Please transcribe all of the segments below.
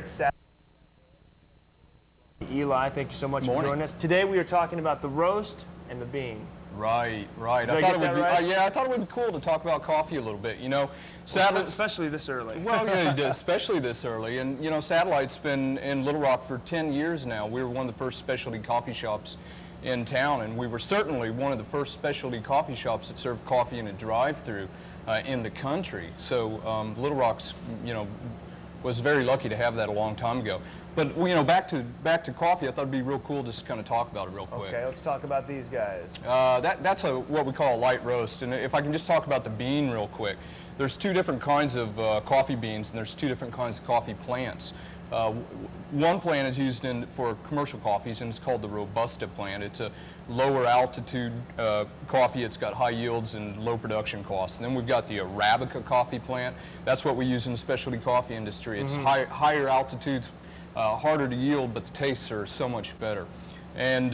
Saturday. Eli, thank you so much for Morning. joining us. Today we are talking about the roast and the bean. Right, right. Did I get that right? Yeah, I thought it would be cool to talk about coffee a little bit. You know, Especially this early. Well, yeah, especially this early. And you know, Satellite's been in Little Rock for 10 years now. We were one of the first specialty coffee shops in town, and we were certainly one of the first specialty coffee shops that served coffee in a drive-through in the country. So Little Rock's, you know, was very lucky to have that a long time ago. But you know, back to coffee, I thought it'd be real cool just to kind of talk about it real quick. Okay, let's talk about these guys. That's what we call a light roast. And if I can just talk about the bean real quick, there's two different kinds of coffee beans, and there's two different kinds of coffee plants. One plant is used for commercial coffees, and it's called the Robusta plant. It's a lower altitude coffee. It's got high yields and low production costs. And then we've got the Arabica coffee plant. That's what we use in the specialty coffee industry. It's higher altitudes, harder to yield, but the tastes are so much better. And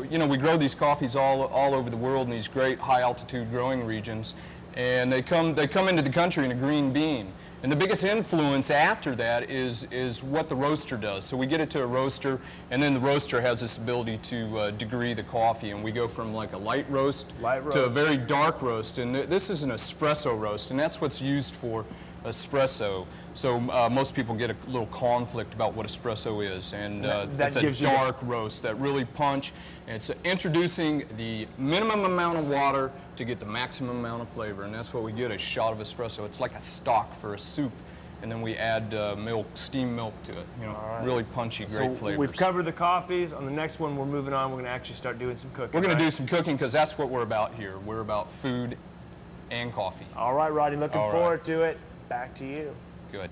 you know, we grow these coffees all over the world in these great high altitude growing regions, and they come into the country in a green bean. And the biggest influence after that is what the roaster does. So we get it to a roaster, and then the roaster has this ability to degree the coffee, and we go from like a light roast to a very dark roast. And this is an espresso roast, and that's what's used for espresso. So most people get a little conflict about what espresso is, and it's a dark roast that really punch. And it's introducing the minimum amount of water to get the maximum amount of flavor, and that's what we get, a shot of espresso. It's like a stock for a soup, and then we add milk, steamed milk to it. You know, really punchy, great flavors. We've covered the coffees. On the next one, we're moving on. We're going to actually start doing some cooking. We're going to do some cooking because that's what we're about here. We're about food and coffee. All right, Rodney, looking forward to it. Back to you. Good.